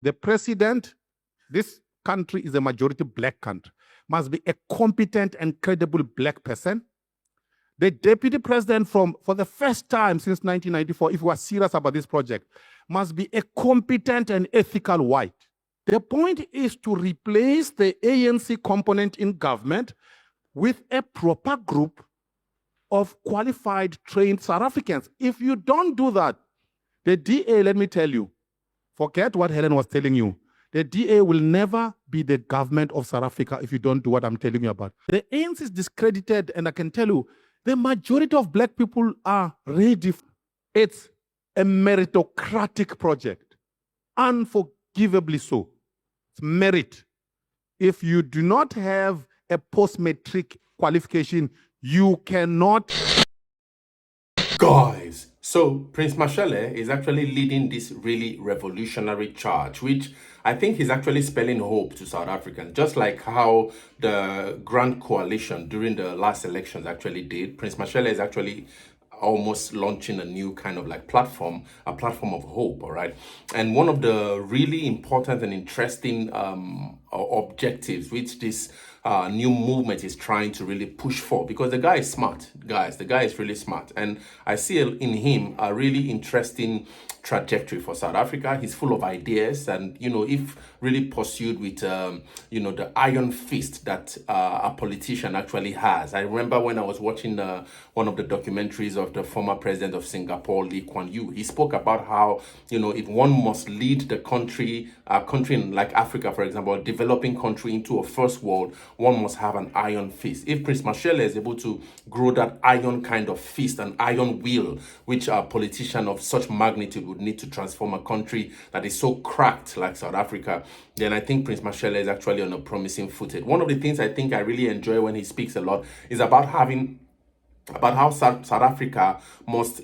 The president, this country is a majority black country, must be a competent and credible black person. The deputy president for the first time since 1994, if we are serious about this project, must be a competent and ethical white. The point is to replace the ANC component in government with a proper group of qualified, trained South Africans. If you don't do that, the DA, let me tell you, forget what Helen was telling you. The DA will never be the government of South Africa if you don't do what I'm telling you about. The ANC is discredited, and I can tell you, the majority of black people are ready. It's a meritocratic project, unforgivably so. It's merit. If you do not have a post-matric qualification, you cannot. Guys, so Prince Mashele is actually leading this really revolutionary charge, which I think is actually spelling hope to South Africans, just like how the Grand Coalition during the last elections actually did. Prince Mashele is actually almost launching a new kind of like platform, a platform of hope, all right? And one of the really important and interesting objectives which this new movement is trying to really push for, because the guy is smart, guys. The guy is really smart, and I see in him a really interesting trajectory for South Africa. He's full of ideas, and if really pursued with the iron fist that a politician actually has. I remember when I was watching one of the documentaries of the former president of Singapore, Lee Kuan Yew. He spoke about how if one must lead the country, a country like Africa, for example, a developing country, into a first world, one must have an iron fist. If Prince Mashele is able to grow that iron kind of fist, an iron will, which a politician of such magnitude would need to transform a country that is so cracked like South Africa, then I think Prince Mashele is actually on a promising footing. One of the things I think I really enjoy when he speaks a lot is about how South Africa must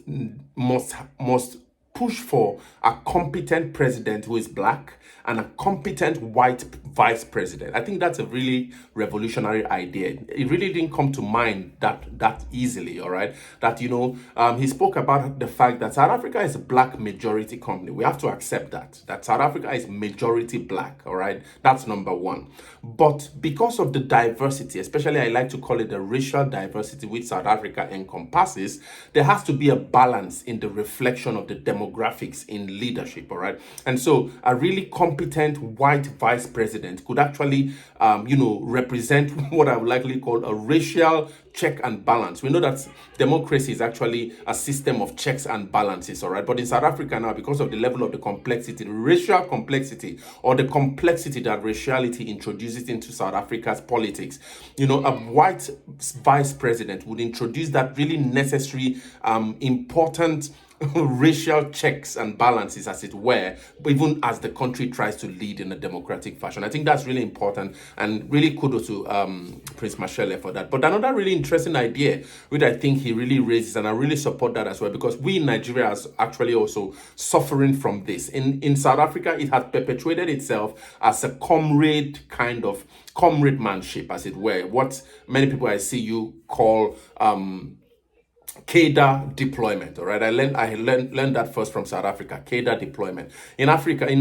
push for a competent president who is black and a competent white vice president. I think that's a really revolutionary idea. It really didn't come to mind that easily, all right? That, he spoke about the fact that South Africa is a black majority company. We have to accept that South Africa is majority black, all right? That's number one. But because of the diversity, especially I like to call it the racial diversity which South Africa encompasses, there has to be a balance in the reflection of the demographics in leadership, all right? And so a really competent white vice president could actually, represent what I would likely call a racial check and balance. We know that democracy is actually a system of checks and balances, all right? But in South Africa now, because of the level of the complexity, the racial complexity, or the complexity that raciality introduces into South Africa's politics, a white vice president would introduce that really necessary, important racial checks and balances, as it were, even as the country tries to lead in a democratic fashion. I think that's really important, and really kudos to Prince Mashele for that. But another really interesting idea, which I think he really raises, and I really support that as well, because we in Nigeria are actually also suffering from this. In South Africa, it has perpetuated itself as a comrademanship, as it were, what many people I see you call cadre deployment, all right? I learned that first from South Africa, cadre deployment. In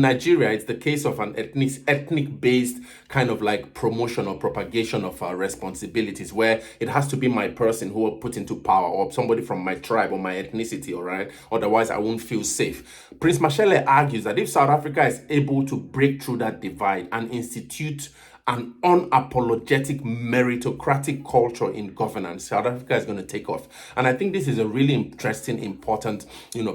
Nigeria, it's the case of an ethnic-based kind of like promotion or propagation of responsibilities, where it has to be my person who will put into power, or somebody from my tribe or my ethnicity, all right? Otherwise, I won't feel safe. Prince Mashele argues that if South Africa is able to break through that divide and institute an unapologetic meritocratic culture in governance, South Africa is going to take off. And I think this is a really interesting, important,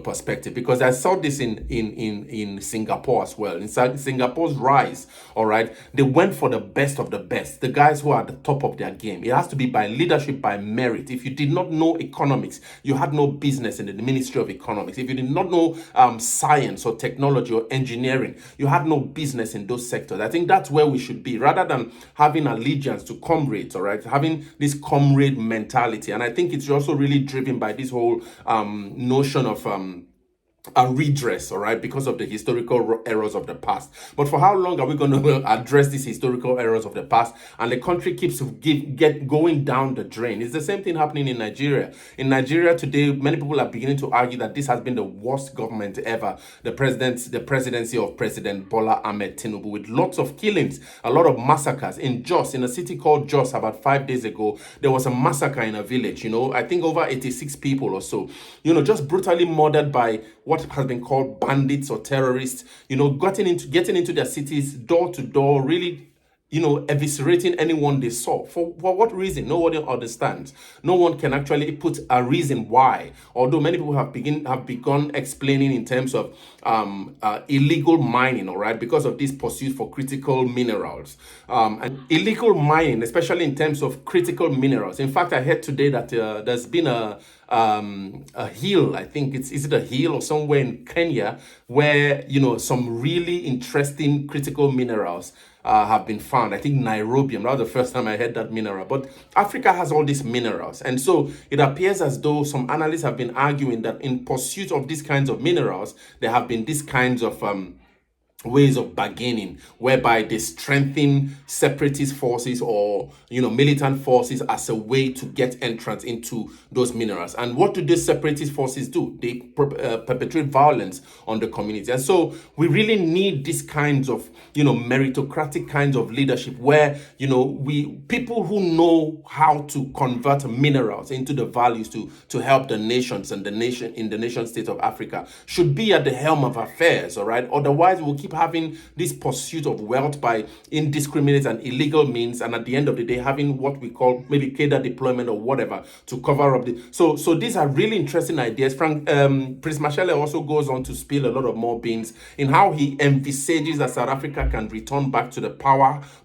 perspective, because I saw this in Singapore as well. In Singapore's rise, all right, they went for the best of the best, the guys who are at the top of their game. It has to be by leadership, by merit. If you did not know economics, you had no business in the Ministry of Economics. If you did not know science or technology or engineering, you had no business in those sectors. I think that's where we should be, rather than having allegiance to comrades, all right, having this comrade mentality. And I think it's also really driven by this whole notion of a redress, all right, because of the historical errors of the past. But for how long are we going to address these historical errors of the past and the country keeps going down the drain? It's the same thing happening in Nigeria. In Nigeria today, many people are beginning to argue that this has been the worst government ever. The presidency of President Bola Ahmed Tinubu, with lots of killings, a lot of massacres. In Jos, in a city called Jos, about 5 days ago, there was a massacre in a village, I think over 86 people or so, just brutally murdered by what has been called bandits or terrorists, getting into their cities door to door, really, eviscerating anyone they saw. For what reason? Nobody understands. No one can actually put a reason why. Although many people have begun explaining in terms of illegal mining, all right, because of this pursuit for critical minerals. And illegal mining, especially in terms of critical minerals. In fact, I heard today that there's been a hill, I think is it a hill or somewhere in Kenya, where some really interesting critical minerals have been found. I think niobium, that was the first time I heard that mineral. But Africa has all these minerals, and so it appears as though some analysts have been arguing that in pursuit of these kinds of minerals, there have been these kinds of ways of bargaining whereby they strengthen separatist forces or militant forces as a way to get entrance into those minerals. And what do these separatist forces do? They perpetrate violence on the community. And so we really need these kinds of meritocratic kinds of leadership where people who know how to convert minerals into the values to help the nations and the nation state of Africa should be at the helm of affairs. All right, otherwise we'll keep having this pursuit of wealth by indiscriminate and illegal means, and at the end of the day having what we call maybe cadre deployment or whatever to cover up the so these are really interesting ideas. Prince Mashele also goes on to spill a lot of more beans in how he envisages that South Africa can return back to the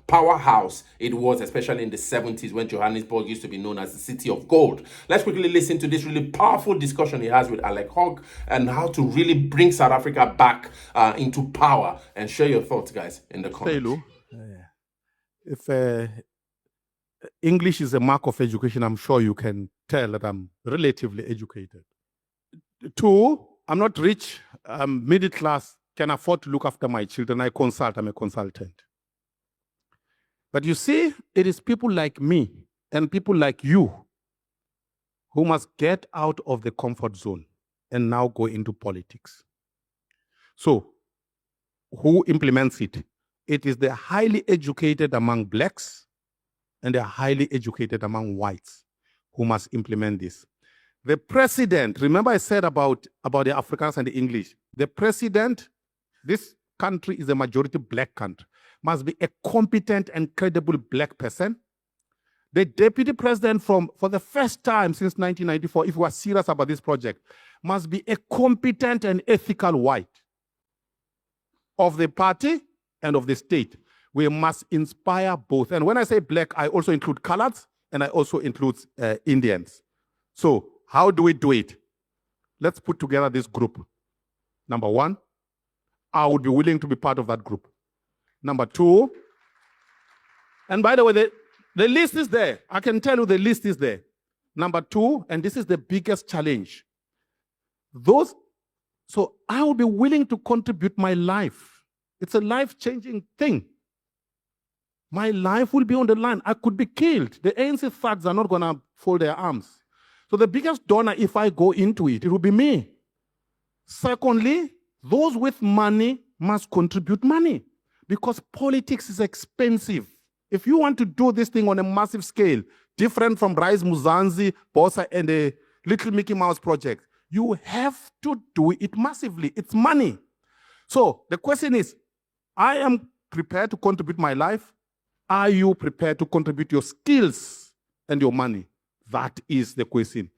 powerhouse it was, especially in the 70s when Johannesburg used to be known as the city of gold. Let's quickly listen to this really powerful discussion he has with Alec Hogg and how to really bring South Africa back into power, and share your thoughts, guys, in the comments. If English is a mark of education, I'm sure you can tell that I'm relatively educated. 2, I'm not rich, I'm middle class, can afford to look after my children. I'm a consultant. But you see, it is people like me and people like you who must get out of the comfort zone and now go into politics. So, who implements it? It is the highly educated among blacks and the highly educated among whites who must implement this. The president, remember I said about the Africans and the English, the president, this country is a majority black country, must be a competent and credible black person. The deputy president for the first time since 1994, if we are serious about this project, must be a competent and ethical white of the party and of the state. We must inspire both. And when I say black, I also include coloreds and I also include Indians. So how do we do it? Let's put together this group. Number 1, I would be willing to be part of that group. Number 2, and by the way, the list is there. I can tell you the list is there. Number 2, and this is the biggest challenge. So I will be willing to contribute my life. It's a life-changing thing. My life will be on the line. I could be killed. The ANC thugs are not going to fold their arms. So the biggest donor, if I go into it, it will be me. Secondly, those with money must contribute money because politics is expensive. If you want to do this thing on a massive scale, different from Rise Muzanzi, Bosa, and the Little Mickey Mouse project, you have to do it massively. It's money. So the question is, I am prepared to contribute my life. Are you prepared to contribute your skills and your money? That is the question.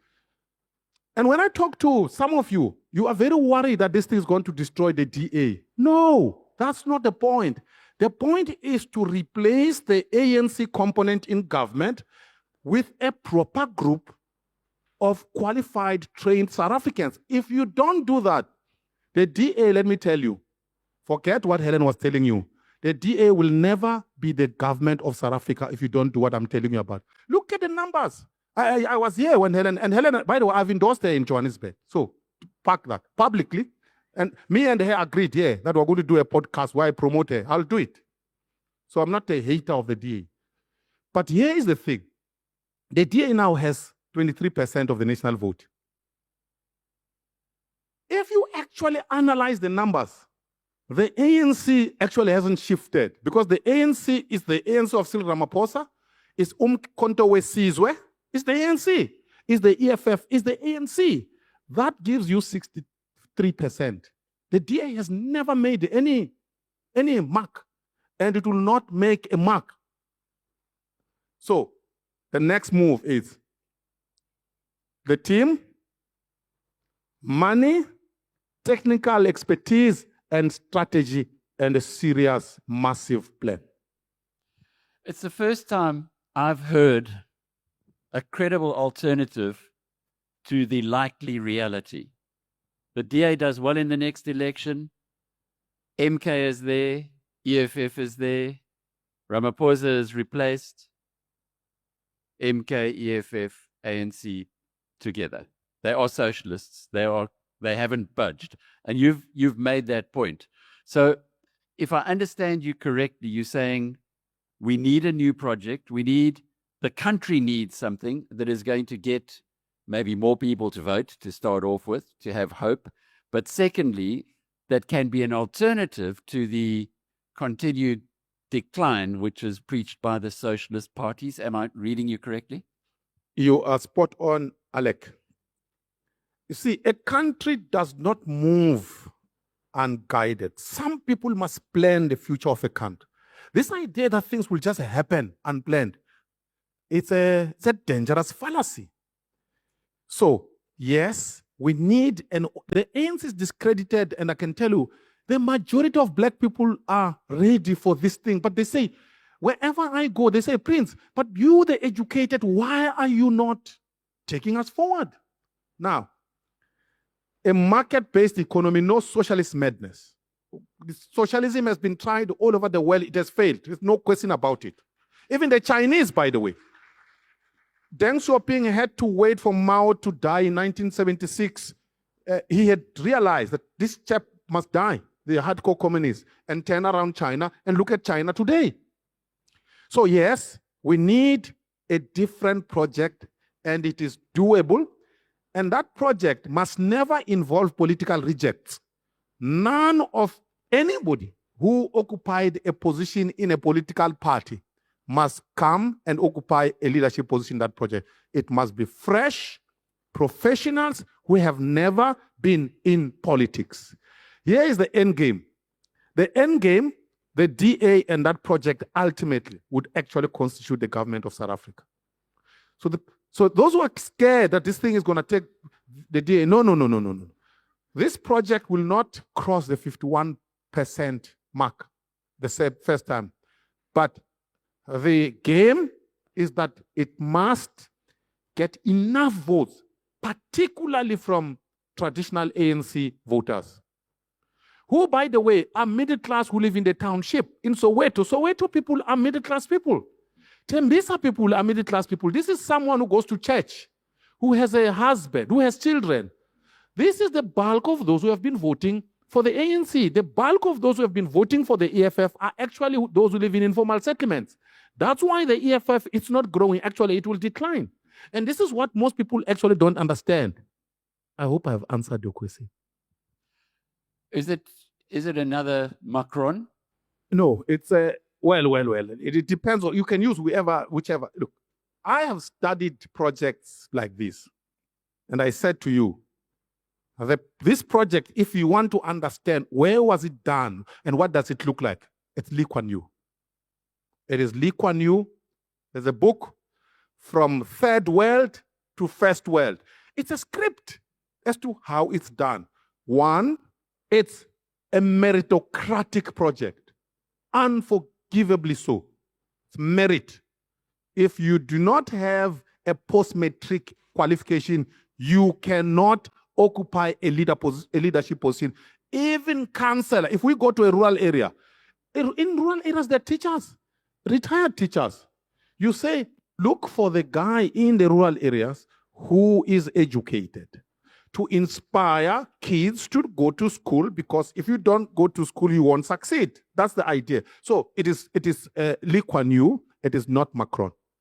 And when I talk to some of you, you are very worried that this thing is going to destroy the DA. No, that's not the point. The point is to replace the ANC component in government with a proper group of qualified, trained South Africans. If you don't do that, the DA, let me tell you, forget what Helen was telling you. The DA will never be the government of South Africa if you don't do what I'm telling you about. Look at the numbers. I was here when Helen, by the way, I've endorsed her in Johannesburg. So, park that publicly. And me and her agreed here that we're going to do a podcast where I promote her. I'll do it. So I'm not a hater of the DA. But here is the thing. The DA now has 23% of the national vote. If you actually analyze the numbers, the ANC actually hasn't shifted because the ANC is the ANC of Cyril Ramaphosa, it's Konto Sizwe, it's the ANC, it's the EFF, it's the ANC. That gives you 63%. The DA has never made any mark, and it will not make a mark. So the next move is the team, money, technical expertise, and strategy, and a serious, massive plan. It's the first time I've heard a credible alternative to the likely reality. The DA does well in the next election. MK is there. EFF is there. Ramaphosa is replaced. MK, EFF, ANC together. They are socialists. They haven't budged. And you've made that point. So if I understand you correctly, you're saying we need a new project. The country needs something that is going to get maybe more people to vote to start off with, to have hope. But secondly, that can be an alternative to the continued decline, which is preached by the socialist parties. Am I reading you correctly? You are spot on, Alec. You see, a country does not move unguided. Some people must plan the future of a country. This idea that things will just happen unplanned, it's a dangerous fallacy. So, yes, we need, and the ANC is discredited, and I can tell you, the majority of black people are ready for this thing, but they say, wherever I go, they say, Prince, but you, the educated, why are you not taking us forward? Now, a market-based economy, no socialist madness. Socialism has been tried all over the world. It has failed. There's no question about it. Even the Chinese, by the way. Deng Xiaoping had to wait for Mao to die in 1976. He had realized that this chap must die, the hardcore communist, and turn around China and look at China today. So yes, we need a different project, and it is doable. And that project must never involve political rejects. None of anybody who occupied a position in a political party must come and occupy a leadership position in that project. It must be fresh professionals who have never been in politics. Here is the end game. The end game, the DA and that project ultimately would actually constitute the government of South Africa. So those who are scared that this thing is going to take the DA, no. This project will not cross the 51% mark the first time. But the game is that it must get enough votes, particularly from traditional ANC voters, who, by the way, are middle class who live in the township. In Soweto, Soweto people are middle class people. Tembisa people are middle class people. This is someone who goes to church, who has a husband, who has children. This is the bulk of those who have been voting for the ANC. The bulk of those who have been voting for the EFF are actually those who live in informal settlements. That's why the EFF, it's not growing. Actually, it will decline. And this is what most people actually don't understand. I hope I have answered your question. Is it another Macron? No, it's a well. It depends on, you can use whichever. Look, I have studied projects like this, and I said to you, this project, if you want to understand where was it done and what does it look like, it's Lee Kuan Yew. It is Lee Kuan Yew. There's a book, From Third World to First World. It's a script as to how it's done. One, it's a meritocratic project, unforgivably so. It's merit. If you do not have a post-matric qualification, you cannot occupy a leadership position. Even councillor, if we go to a rural area, in rural areas, there are teachers, retired teachers. You say, look for the guy in the rural areas who is educated, to inspire kids to go to school, because if you don't go to school, you won't succeed. That's the idea. So it is Lee Kuan Yew. It is not Macron.